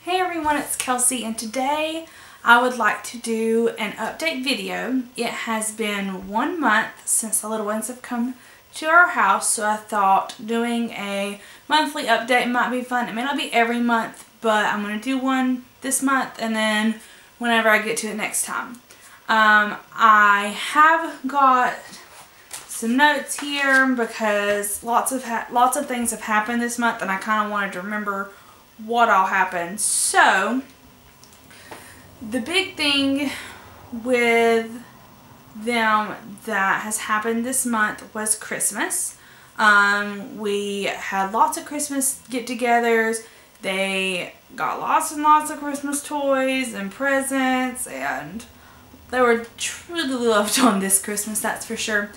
Hey everyone, it's Kelsey, and today I would like to do an update video. It has been 1 month since the little ones have come to our house, so I thought doing a monthly update might be fun. It may not be every month, but I'm going to do one this month and then whenever I get to it next time. I have got some notes here because lots of things have happened this month, and I kind of wanted to remember what all happened. So the big thing with them that has happened this month was Christmas. We had lots of Christmas get-togethers. They got lots and lots of Christmas toys and presents, and they were truly loved on this Christmas, that's for sure.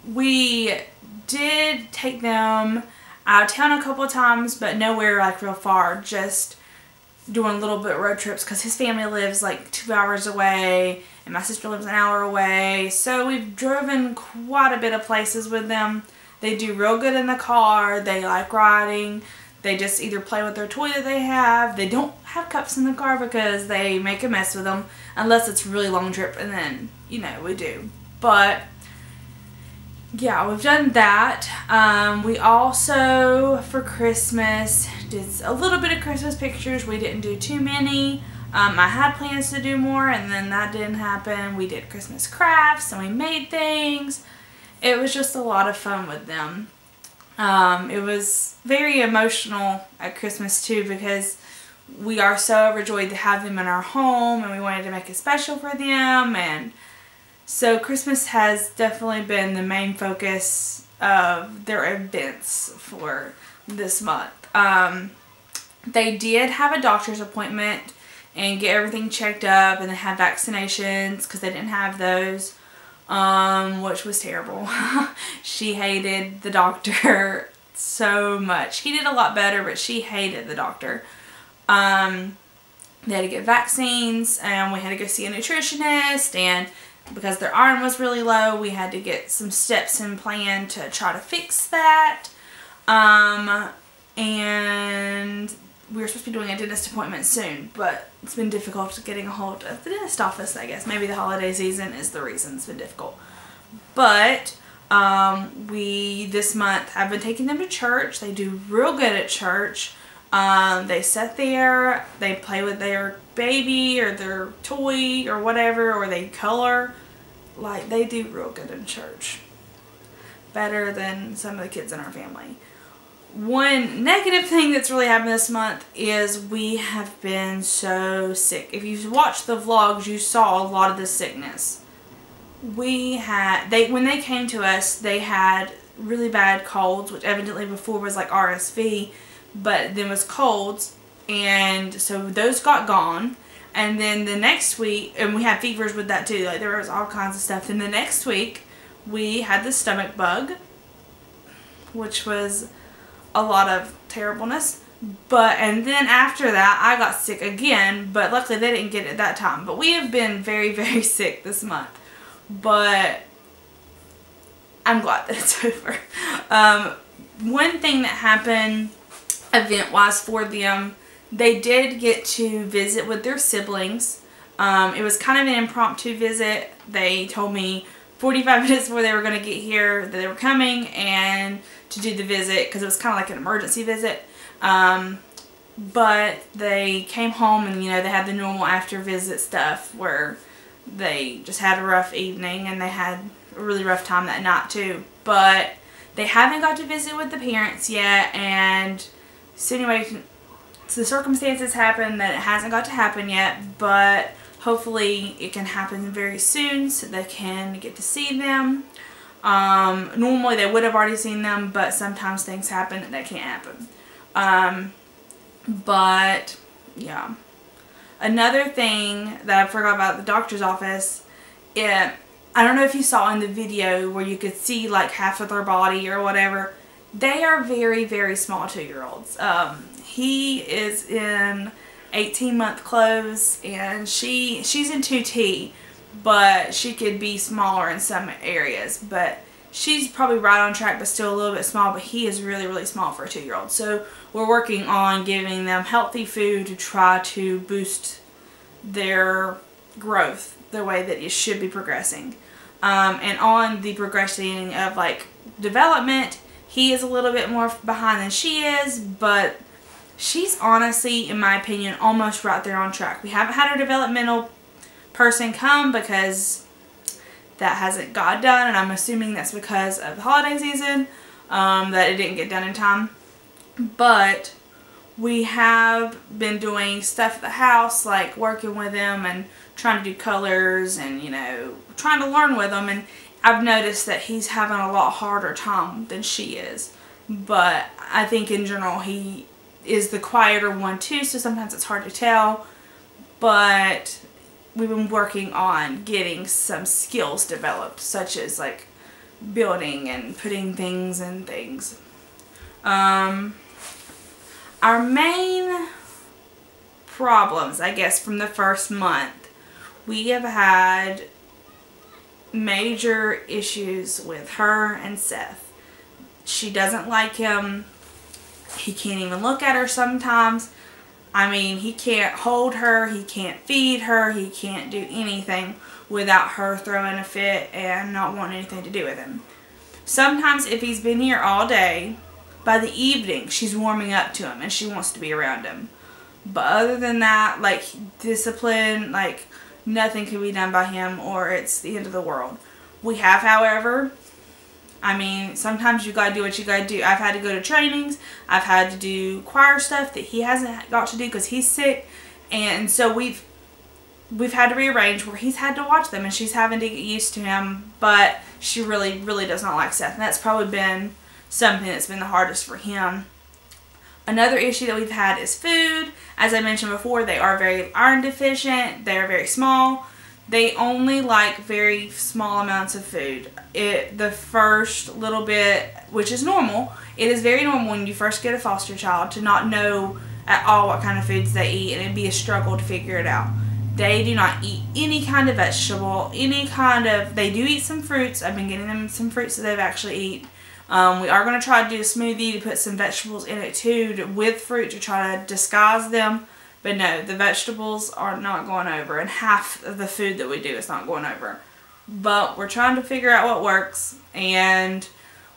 We did take them out of town a couple of times, but nowhere like real far, just doing little bit road trips because his family lives like 2 hours away and my sister lives an hour away, so we've driven quite a bit of places with them. They do real good in the car. They like riding. They just either play with their toy that they have. They don't have cups in the car because they make a mess with them unless it's a really long trip, and then, you know, we do. But yeah, we've done that. We also, for Christmas, did a little bit of Christmas pictures. We didn't do too many. I had plans to do more, and then that didn't happen. We did Christmas crafts, and we made things. It was just a lot of fun with them. It was very emotional at Christmas, too, because we are so overjoyed to have them in our home, and we wanted to make it special for them, and so Christmas has definitely been the main focus of their events for this month. They did have a doctor's appointment and get everything checked up, and they had vaccinations because they didn't have those, which was terrible. She hated the doctor so much. He did a lot better, but she hated the doctor. They had to get vaccines, and we had to go see a nutritionist, and because their iron was really low, we had to get some steps in plan to try to fix that. And we were supposed to be doing a dentist appointment soon, but it's been difficult getting a hold of the dentist office, I guess. Maybe the holiday season is the reason it's been difficult. But we, this month, have been taking them to church. They do real good at church. They sit there, they play with their baby or their toy or whatever, or they color. Like, they do real good in church. Better than some of the kids in our family. One negative thing that's really happened this month is we have been so sick. If you've watched the vlogs, you saw a lot of the sickness. We had, when they came to us, they had really bad colds, which evidently before was like RSV, but then was colds, and so those got gone. And then the next week, and we had fevers with that too, like there was all kinds of stuff. Then the next week we had the stomach bug, which was a lot of terribleness. And then after that I got sick again, but luckily they didn't get it that time. But we have been very, very sick this month, but I'm glad that it's over. One thing that happened event-wise for them, they did get to visit with their siblings. It was kind of an impromptu visit. They told me 45 minutes before they were going to get here that they were coming and to do the visit, because it was kind of like an emergency visit. But they came home, and you know, they had the normal after visit stuff where they just had a rough evening and they had a really rough time that night too. But they haven't got to visit with the parents yet, and so anyway, so the circumstances happen that it hasn't got to happen yet, but hopefully it can happen very soon so they can get to see them. Normally they would have already seen them, but sometimes things happen that can't happen. But yeah. Another thing that I forgot about the doctor's office, I don't know if you saw in the video where you could see like half of their body or whatever. They are very, very small 2-year-olds. He is in 18-month clothes, and she's in 2T, but she could be smaller in some areas. But she's probably right on track, but still a little bit small, but he is really, really small for a 2-year-old. So we're working on giving them healthy food to try to boost their growth the way that it should be progressing. And on the progression of like development, he is a little bit more behind than she is, but she's honestly, in my opinion, almost right there on track. We haven't had our developmental person come because that hasn't got done, and I'm assuming that's because of the holiday season, that it didn't get done in time. But we have been doing stuff at the house, like working with them and trying to do colors and, you know, trying to learn with them. And I've noticed that he's having a lot harder time than she is. But I think in general he is the quieter one too, so sometimes it's hard to tell. But we've been working on getting some skills developed, such as like building and putting things in things. Our main problems, I guess, from the first month, we have had major issues with her and Seth. She doesn't like him. He can't even look at her sometimes. I mean, he can't hold her, he can't feed her, he can't do anything without her throwing a fit and not wanting anything to do with him. Sometimes if he's been here all day, by the evening she's warming up to him and she wants to be around him. But other than that, like discipline, like nothing can be done by him or it's the end of the world. We have, however, I mean, sometimes you gotta do what you gotta do. I've had to go to trainings. I've had to do choir stuff that he hasn't got to do because he's sick. And so we've had to rearrange where he's had to watch them and she's having to get used to him. But she really, really does not like Seth. And that's probably been something that's been the hardest for him. Another issue that we've had is food. As I mentioned before, they are very iron deficient. They are very small. They only like very small amounts of food. The first little bit, which is normal, it is very normal when you first get a foster child to not know at all what kind of foods they eat, and it'd be a struggle to figure it out. They do not eat any kind of vegetable, they do eat some fruits. I've been getting them some fruits that they've actually eat. We are going to try to do a smoothie to put some vegetables in it too, with fruit to try to disguise them. But no, the vegetables are not going over, and half of the food that we do is not going over. But we're trying to figure out what works, and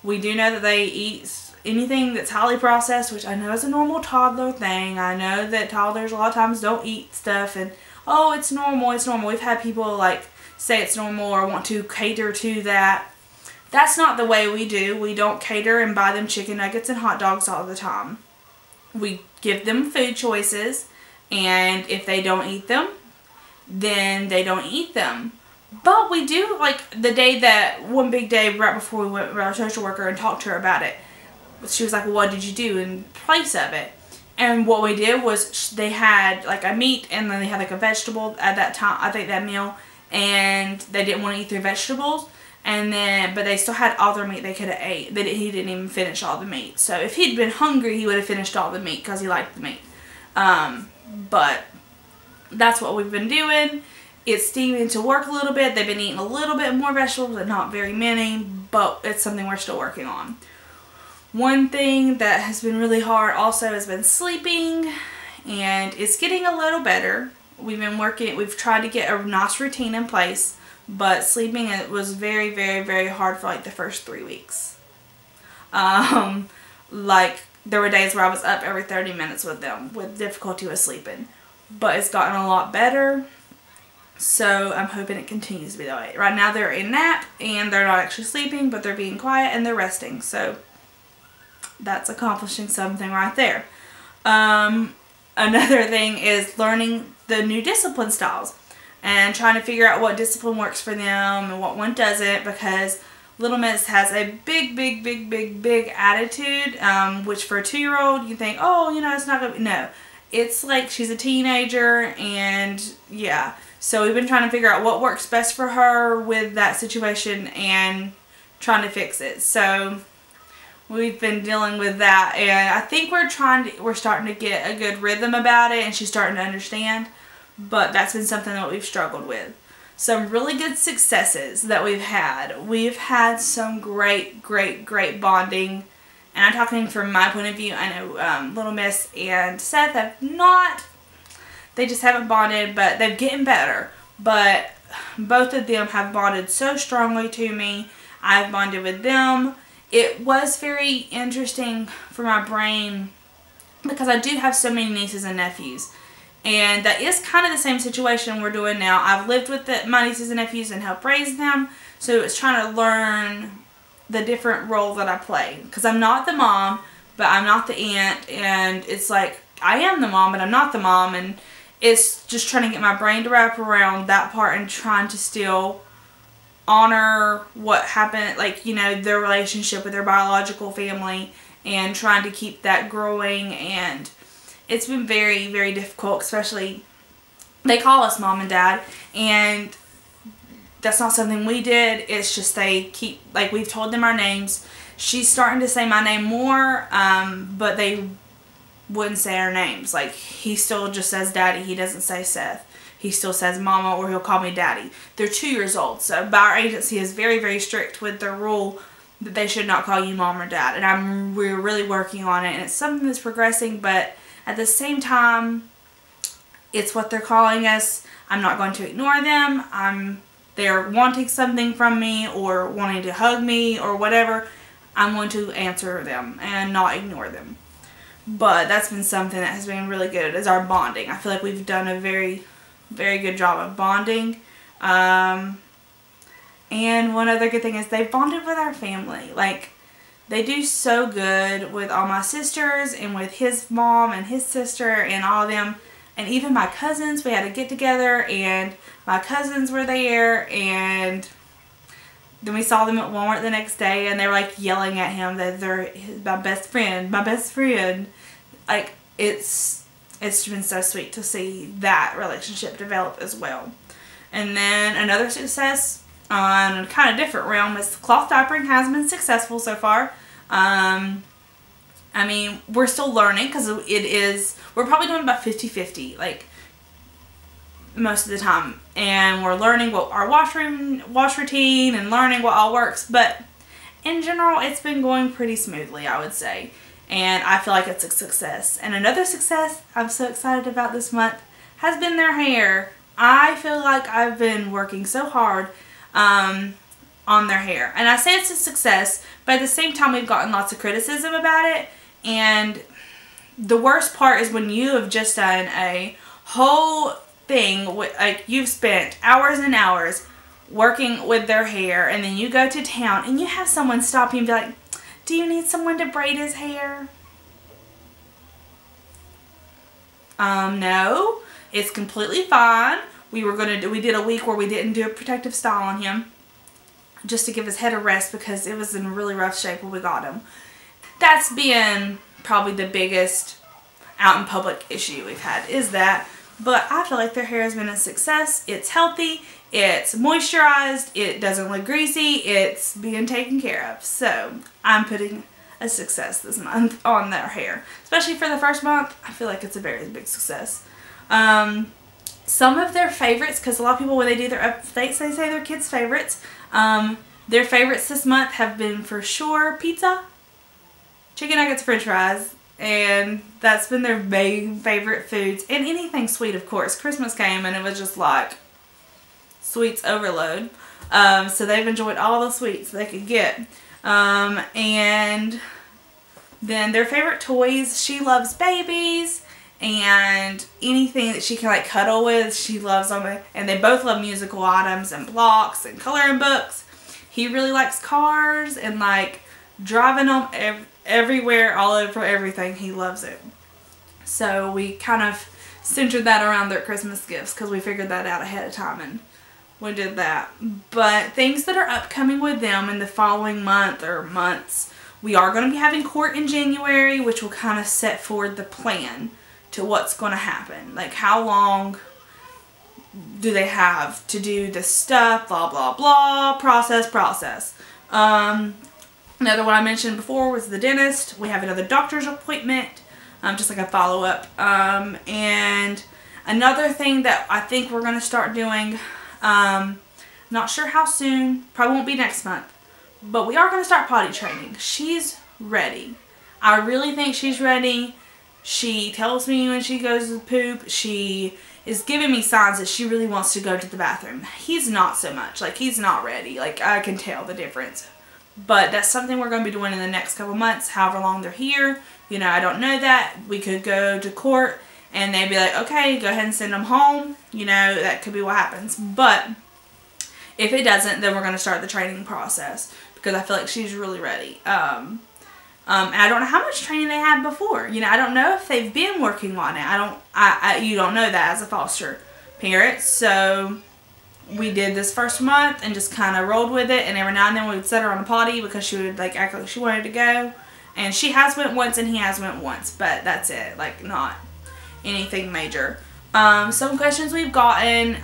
we do know that they eat anything that's highly processed, which I know is a normal toddler thing. I know that toddlers a lot of times don't eat stuff, and oh, it's normal, it's normal. We've had people like say it's normal or want to cater to that. That's not the way we do. We don't cater and buy them chicken nuggets and hot dogs all the time. We give them food choices. And if they don't eat them, then they don't eat them. But we do, like, the day that, one big day right before we went with our social worker and talked to her about it, she was like, well, what did you do in place of it? And what we did was they had, like, a meat and then they had, like, a vegetable at that time, I think that meal, and they didn't want to eat their vegetables. And then, but they still had all their meat they could have ate. He didn't even finish all the meat. So if he'd been hungry, he would have finished all the meat because he liked the meat. But that's what we've been doing. It's seeming to work a little bit. They've been eating a little bit more vegetables, but not very many. But it's something we're still working on. One thing that has been really hard also has been sleeping. And it's getting a little better. We've tried to get a nice routine in place. But sleeping, it was very, very, very hard for like the first 3 weeks. Like, there were days where I was up every 30 minutes with them with difficulty with sleeping. But it's gotten a lot better. So I'm hoping it continues to be that way. Right now they're in nap and they're not actually sleeping, but they're being quiet and they're resting. So that's accomplishing something right there. Another thing is learning the new discipline styles and trying to figure out what discipline works for them and what one doesn't, because Little Miss has a big, big, big, big, big attitude, which for a 2-year-old, you think, oh, you know, it's not going to be, no. It's like she's a teenager, and yeah. So we've been trying to figure out what works best for her with that situation and trying to fix it. So we've been dealing with that, and I think we're starting to get a good rhythm about it, and she's starting to understand. But that's been something that we've struggled with. some really good successes that we've had. We've had some great bonding. And I'm talking from my point of view. I know Little Miss and Seth have not, they just haven't bonded, but they're getting better. But both of them have bonded so strongly to me. I've bonded with them. It was very interesting for my brain because I do have so many nieces and nephews. And that is kind of the same situation we're doing now. I've lived with my nieces and nephews and helped raise them. So it's trying to learn the different role that I play. Because I'm not the mom, but I'm not the aunt. And it's like, I am the mom, but I'm not the mom. And it's just trying to get my brain to wrap around that part and trying to still honor what happened, like, you know, their relationship with their biological family and trying to keep that growing. And it's been very, very difficult, especially they call us mom and dad, and that's not something we did. It's just they keep, like, we've told them our names. She's starting to say my name more, but they wouldn't say our names. Like, he still just says daddy. He doesn't say Seth. He still says mama, or he'll call me daddy. They're 2 years old, so our agency is very, very strict with their rule that they should not call you mom or dad. And we're really working on it, and it's something that's progressing, but at the same time, it's what they're calling us. I'm not going to ignore them. They're wanting something from me or wanting to hug me or whatever. I'm going to answer them and not ignore them. But that's been something that has been really good, is our bonding. I feel like we've done a very, very good job of bonding. And one other good thing is they've bonded with our family. Like, they do so good with all my sisters and with his mom and his sister and all of them. And even my cousins, we had a get together and my cousins were there, and then we saw them at Walmart the next day and they were like yelling at him that they're my best friend, my best friend. Like, it's been so sweet to see that relationship develop as well. And then another success on a kind of different realm is cloth diapering has been successful so far. I mean, we're still learning because we're probably doing about 50-50, like, most of the time. And we're learning what our wash routine and learning what all works. But in general, it's been going pretty smoothly, I would say. And I feel like it's a success. And another success I'm so excited about this month has been their hair. I feel like I've been working so hard on their hair. And I say it's a success, but at the same time we've gotten lots of criticism about it. And the worst part is when you have just done a whole thing, like, you've spent hours and hours working with their hair, and then you go to town and you have someone stop you and be like, do you need someone to braid his hair? No, it's completely fine. We did a week where we didn't do a protective style on him just to give his head a rest because it was in really rough shape when we got him. That's been probably the biggest out in public issue we've had, is that. But I feel like their hair has been a success. It's healthy, it's moisturized, it doesn't look greasy, it's being taken care of. So I'm putting a success this month on their hair. Especially for the first month, I feel like it's a very big success. Some of their favorites, because a lot of people when they do their updates, they say their kids' favorites. Their favorites this month have been for sure pizza, chicken nuggets, french fries, and that's been their main favorite foods. And anything sweet, of course. Christmas came and it was just like sweets overload. So they've enjoyed all the sweets they could get. And then their favorite toys, she loves babies and anything that she can like cuddle with, she loves them. And they both love musical items and blocks and coloring books. He really likes cars and like driving them everywhere, all over everything. He loves it. So we kind of centered that around their Christmas gifts because we figured that out ahead of time and we did that. But things that are upcoming with them in the following month or months, we are going to be having court in January, which will kind of set forward the plan to what's going to happen. Like, how long do they have to do this stuff, blah, blah, blah, process. Another one I mentioned before was the dentist. We have another doctor's appointment, just like a follow-up. And another thing that I think we're going to start doing Not sure how soon. Probably won't be next month. But we are going to start potty training. She's ready. I really think she's ready. She tells me when she goes to poop. She is giving me signs that she really wants to go to the bathroom. He's not so much. Like, he's not ready. Like, I can tell the difference. But that's something we're going to be doing in the next couple months, however long they're here. You know, I don't know that. We could go to court and they'd be like, okay, go ahead and send them home. You know, that could be what happens. But if it doesn't, then we're going to start the training process because I feel like she's really ready. And I don't know how much training they had before. You know, I don't know if they've been working on it. You don't know that as a foster parent. So we did this first month and just kind of rolled with it. And every now and then we would set her on a potty because she would like act like she wanted to go. And she has went once and he has went once. But that's it. Like, not anything major. Some questions we've gotten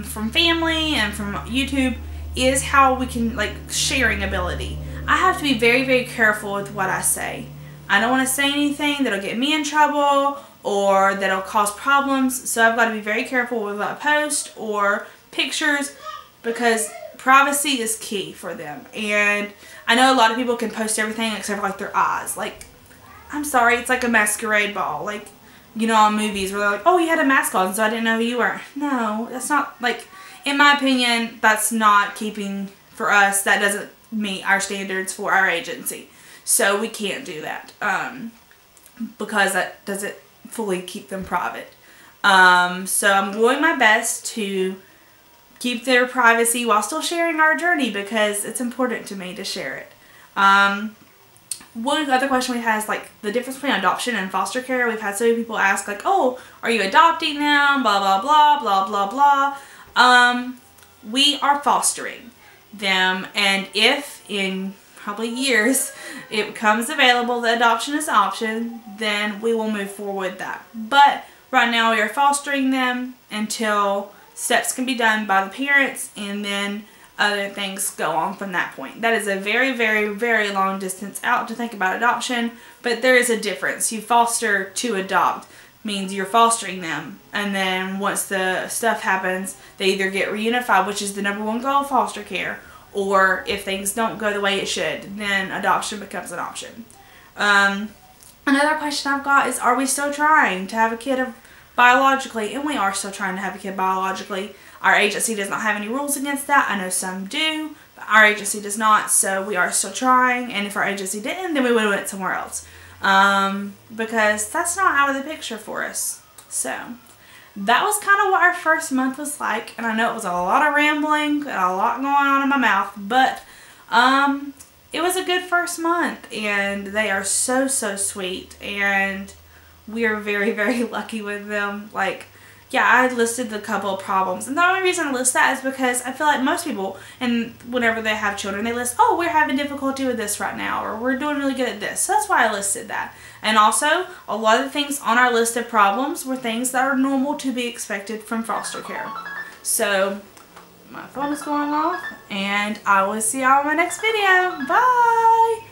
from family and from YouTube is how we can, like, sharing ability. I have to be very, very careful with what I say. I don't want to say anything that'll get me in trouble or that'll cause problems. So I've got to be very careful with what I post or pictures because privacy is key for them. And I know a lot of people can post everything except for, like, their eyes. Like, I'm sorry, it's like a masquerade ball. Like, you know, on movies where they're like, oh, you had a mask on, so I didn't know who you were. No, that's not, like, in my opinion, that's not keeping, for us, that doesn't meet our standards for our agency. So we can't do that because that doesn't fully keep them private. So I'm doing my best to keep their privacy while still sharing our journey because it's important to me to share it. One other question we had is like the difference between adoption and foster care. We've had so many people ask like, oh, are you adopting them? Blah, blah, blah, blah, blah, blah. We are fostering them, and if in probably years it becomes available that adoption is an option, then we will move forward with that. But right now we are fostering them until steps can be done by the parents, and then other things go on from that point. That is a very, very, very long distance out to think about adoption, but there is a difference. You foster to adopt means you're fostering them, and then once the stuff happens, they either get reunified, which is the #1 goal of foster care, or if things don't go the way it should, then adoption becomes an option. Another question I've got is, are we still trying to have a kid biologically? And we are still trying to have a kid biologically. Our agency does not have any rules against that. I know some do, but our agency does not, so we are still trying. And if our agency didn't, then we would have went somewhere else. Because that's not out of the picture for us. So that was kind of what our first month was like. And I know it was a lot of rambling and a lot going on in my mouth, but it was a good first month. And they are so, so sweet. And we are very, very lucky with them. Like, yeah, I listed the couple of problems. And the only reason I list that is because I feel like most people, and whenever they have children, they list, oh, we're having difficulty with this right now, or we're doing really good at this. So that's why I listed that. And also, a lot of the things on our list of problems were things that are normal to be expected from foster care. So, my phone is going off, and I will see y'all in my next video. Bye!